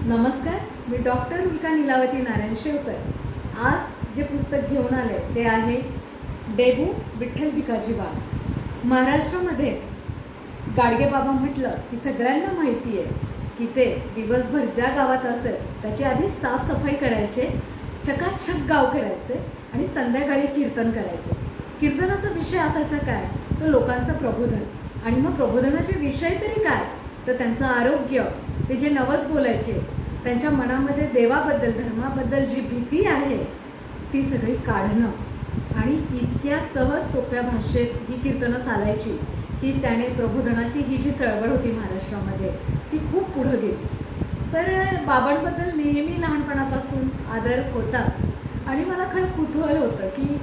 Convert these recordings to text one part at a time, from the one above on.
नमस्कार, मी डॉक्टर उल्का नीलावती नारायण शेवकर। आज जे पुस्तक घेऊन आले ते आहे डेबू विठ्ठल भिकाजी बाबा। महाराष्ट्रामध्ये गाडगे बाबा म्हटलं की सगळ्यांना माहिती आहे की ते दिवसभर ज्या गावात असेल त्याची आधी साफसफाई करायचे, चकाचक गाव करायचे आणि संध्याकाळी कीर्तन करायचे। कीर्तनाचा विषय असायचा काय, तर लोकांचं प्रबोधन। आणि मग प्रबोधनाचे विषय तरी काय, तर त्यांचं आरोग्य, ते जे नवस बोलायचे, त्यांच्या मनामध्ये देवाबद्दल, धर्माबद्दल जी भीती आहे ती सगळी काढणं। आणि इतक्या सहज सोप्या भाषेत ही कीर्तनं चालायची की त्याने प्रबोधनाची ही जी चळवळ होती महाराष्ट्रामध्ये ती खूप पुढं गेली। तर बाबांबद्दल नेहमी लहानपणापासून आदर होताच आणि मला खरं कुतूहल होतं की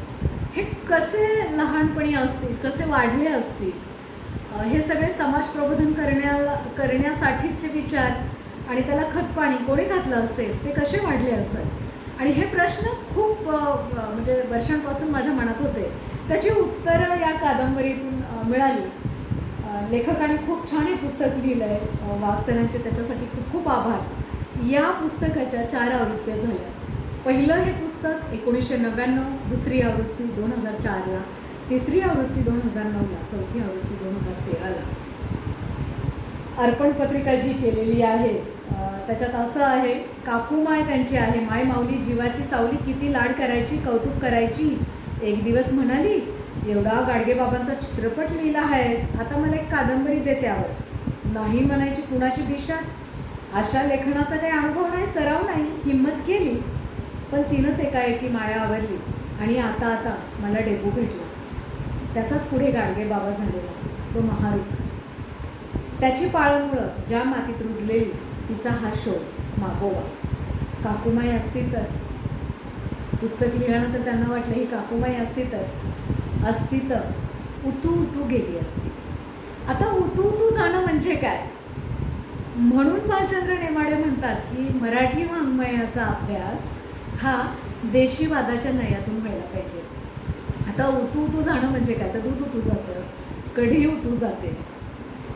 हे कसे लहानपणी असतील, कसे वाढले असतील, हे सगळे समाज प्रबोधन करण्यासाठीचे विचार आणि त्याला खतपाणी कोणी घातलं असेल, ते कसे वाढले असेल। आणि हे प्रश्न खूप म्हणजे वर्षांपासून माझ्या मनात होते। त्याची उत्तरं या कादंबरीतून मिळाली। लेखकाने खूप छान हे पुस्तक लिहिलं आहे, वाघसेनांचे त्याच्यासाठी खूप खूप आभार। या पुस्तकाच्या 4 आवृत्त्या झाल्या। पहिलं हे पुस्तक 1999, दुसरी आवृत्ती 2004ला, तिसरी आवृत्ती 2009ला, चौथी आवृत्ती 2013ला। अर्पण पत्रिका जी केलेली आहे त्याच्यात असं आहे, काकूमाय त्यांची आहे, माय माऊली जीवाची सावली, किती लाड करायची, कौतुक करायची। एक दिवस म्हणाली, एवढा गाडगेबाबांचा चित्रपट लिहिला आहेस, आता मला एक कादंबरी दे त्यावर। नाही म्हणायची कुणाची बिशात। अशा लेखनाचा काही अनुभव नाही, सराव नाही, हिंमत केली, पण तिनंच एकाएकी माया आवरली आणि आता मला डेबू भेटला। त्याचाच पुढे गाडगेबाबा झालेला, तो महारूप। त्याची पाळंमुळं ज्या मातीत रुजलेली, तिचा हा शोध मागोवा। काकूमाई असती तर, पुस्तक लिहिल्यानंतर त्यांना वाटलं ही काकूमाई असती तर उतू उतू गेली असती। आता उतू उतू जाणं म्हणजे काय, म्हणून भालचंद्र नेमाडे म्हणतात की मराठी वाङ्मयाचा अभ्यास हा देशीवादाच्या नयातून व्हायला पाहिजे। आता उतू उतू जाणं म्हणजे काय, तर दूध उतू जातं, कढी उतू जाते,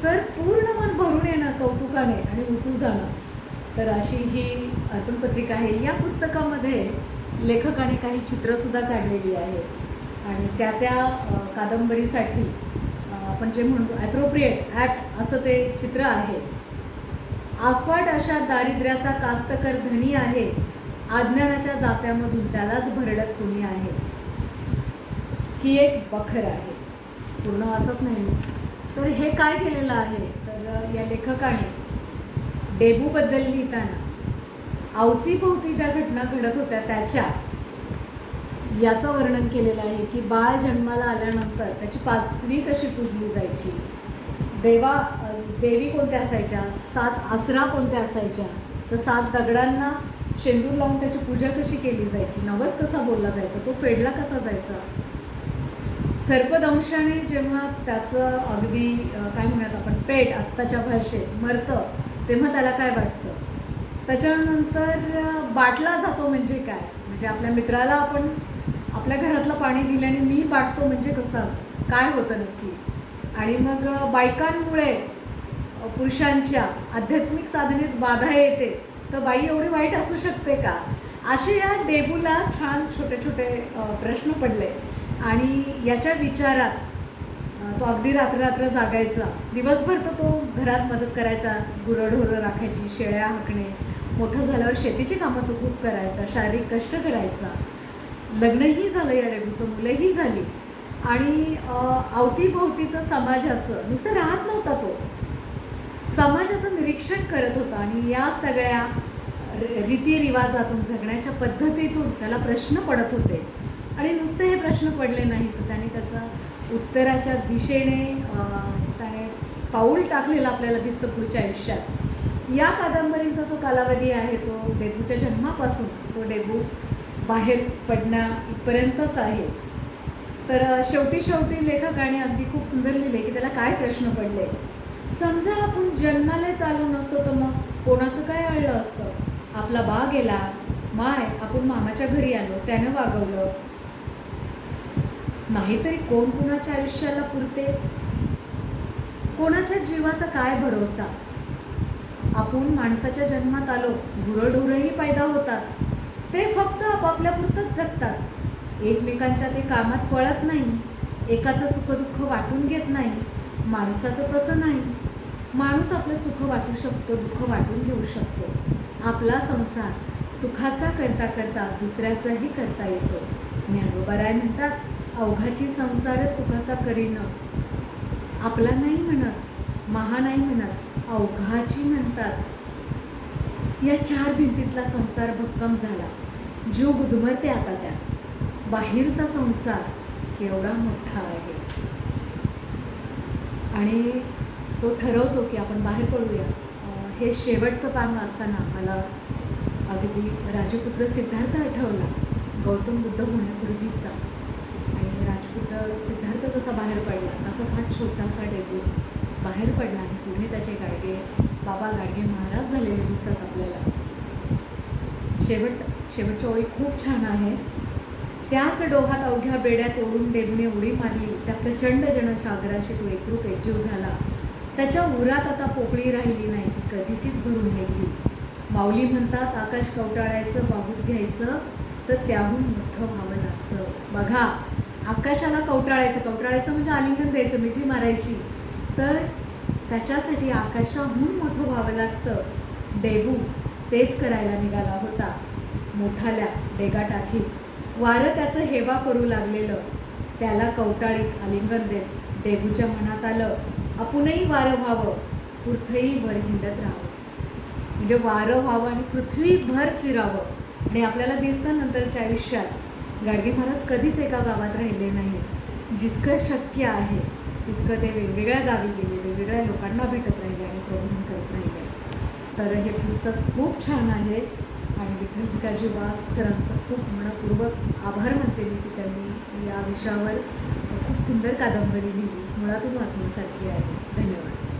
तर पूर्ण मन भरून येणं कौतुकाने आणि उतू जाणं, तर अशी ही अर्पण पत्रिका आहे। या पुस्तकामध्ये लेखकाने काही चित्रंसुद्धा काढलेली आहेत आणि त्या कादंबरीसाठी आपण जे म्हणतो ॲप्रोप्रिएट ॲप्ट असं ते चित्र आहे। अफाट अशा दारिद्र्याचा कास्तकर धनी आहे, अज्ञानाच्या जात्यामधून त्यालाच भरडत कुणी आहे। ही एक बखर आहे, पूर्ण वाचत नाही मी। तर हे काय केलेलं आहे, तर या लेखकाने डेबूबद्दल लिहिताना अवतीभोवती ज्या घटना घडत होत्या याचं वर्णन केलेलं आहे की बाळ जन्माला आल्यानंतर त्याची 5वी कशी पूजली जायची, देवी कोणत्या असायच्या, 7 आसरा कोणत्या असायच्या, तर 7 दगडांना शेंदूर लावून त्याची पूजा कशी केली जायची, नवस कसा बोलला जायचा, तो फेडला कसा जायचा। सर्पदंशाने जेव्हा त्याचं अगदी काय म्हणूयात आपण पेट आत्ताच्या भाषेत मरतं, तेव्हा त्याला काय वाटतं। त्याच्यानंतर बाटला जातो म्हणजे काय, म्हणजे आपल्या मित्राला आपण आपल्या घरातलं पाणी दिल्याने मी बाटतो म्हणजे कसं काय होतं नक्की। आणि मग बायकांमुळे पुरुषांच्या आध्यात्मिक साधनेत बाधा येते, तर बाई एवढी वाईट असू शकते का। असे या डेबूला छान छोटे छोटे प्रश्न पडले आणि याच्या विचारात तो अगदी रात्र जागायचा, दिवसभर तर तो घरात मदत करायचा, गुरंढोरं राखायची, शेळ्या हाकणे, मोठं झाल्यावर शेतीची कामं तो खूप करायचा, शारीरिक कष्ट करायचा। लग्नही झालं या डेबूचं, मुलंही झाली आणि अवतीभोवतीचं समाजाचं नुसतं राहत नव्हता, तो समाजाचं निरीक्षण करत होता आणि या सगळ्या रीतिरिवाजातून, जगण्याच्या पद्धतीतून त्याला प्रश्न पडत होते। आणि नुसते हे प्रश्न पडले नाही, तर त्याने त्याचा उत्तराच्या दिशेने त्याने पाऊल टाकलेलं आपल्याला दिसतं पुढच्या आयुष्यात। या कादंबरीचा जो कालावधी आहे तो डेबूच्या जन्मापासून तो डेबू बाहेर पडण्या इथपर्यंतच आहे। तर शेवटी लेखकाने अगदी खूप सुंदर लिहिले की त्याला काय प्रश्न पडले। समजा आपण जन्मालाच आलो नसतो, तर मग कोणाचं काय अडलं असतं। आपला बा गेला, माय आपण मामाच्या घरी आलो, त्यानं वागवलं, नाहीतरी कोण कुणाच्या आयुष्याला पुरते, कोणाच्या जीवाचा काय भरोसा। आपण माणसाच्या जन्मात आलो, गुरंढोरंही पैदा होतात, ते फक्त आपापल्यापुरतंच जगतात. एकमेकांच्या ते कामात पळत नाही, एकाचं सुखदुःख वाटून घेत नाही. माणसाचं तसं नाही. माणूस आपलं सुख वाटू शकतो, दुःख वाटून घेऊ शकतो. आपला संसार सुखाचा करता करता दुसऱ्याचाही करता येतो. ज्ञानोबा राय म्हणतात, अवघाची संसार सुखाचा करीन. आपला नाही म्हणत, महा नाही म्हणत, अवघाची म्हणतात. या 4 भिंतीतला संसार भक्कम झाला. जीव गुदमरते आता त्यात. बाहेरचा संसार केवढा मोठा आहे. आणि तो ठरवतो की आपण बाहेर पडूया. हे शेवटचं पान वाचताना मला अगदी राजपुत्र सिद्धार्थ आठवला, गौतम बुद्ध होण्यापूर्वीचा. आणि राजपुत्र सिद्धार्थ जसा बाहेर पडला तसाच हा छोटासा डेगू बाहेर पडला आणि पुढे त्याचे गाडगे बाबा गाडगे महाराज झालेले दिसतात आपल्याला. शेवटच्या ओळी खूप छान आहे. त्याच डोहात अवघ्या बेड्यात ओढून डेबूने उडी मारली, त्या प्रचंड जनसागराशी तो एकरूप एकजीव झाला. त्याच्या उरात आता पोकळी राहिली नाही, ती कधीचीच भरून निघली. माऊली म्हणतात, आकाश कवटाळायचं, बाहूत घ्यायचं तर त्याहून मोठं व्हावं लागतं. बघा, आकाशाला कवटाळायचं म्हणजे आलिंगन द्यायचं, मिठी मारायची, तर त्याच्यासाठी आकाशाहून मोठं व्हावं लागतं. डेबू तेच करायला निघाला होता. मोठाल्या डेगा टाकीत वारं त्याचं हेवा करू लागलेलं. त्याला कवटाळीत आलिंगन देत डेबूच्या मनात आलं, आपणही वारं व्हावं, पृथ्वीभर हिंडत राहावं. म्हणजे वारं व्हावं आणि पृथ्वीभर फिरावं. आणि आपल्याला दिसतं नंतरच्या आयुष्यात गाडगे महाराज कधीच एका गावात राहिले नाही. जितकं शक्य आहे तितकं ते वेगवेगळ्या गावी गेले, वेगवेगळ्या लोकांना भेटत राहिले आणि प्रबोधन करत राहिले. तर हे पुस्तक खूप छान आहे आणि विठ्ठल भिकाजी वाघ सरांचं खूप मनपूर्वक आभार मानते मी की त्यांनी या विषयावर खूप सुंदर कादंबरी लिहिली, मुळातून वाचण्यासारखी आहे. धन्यवाद.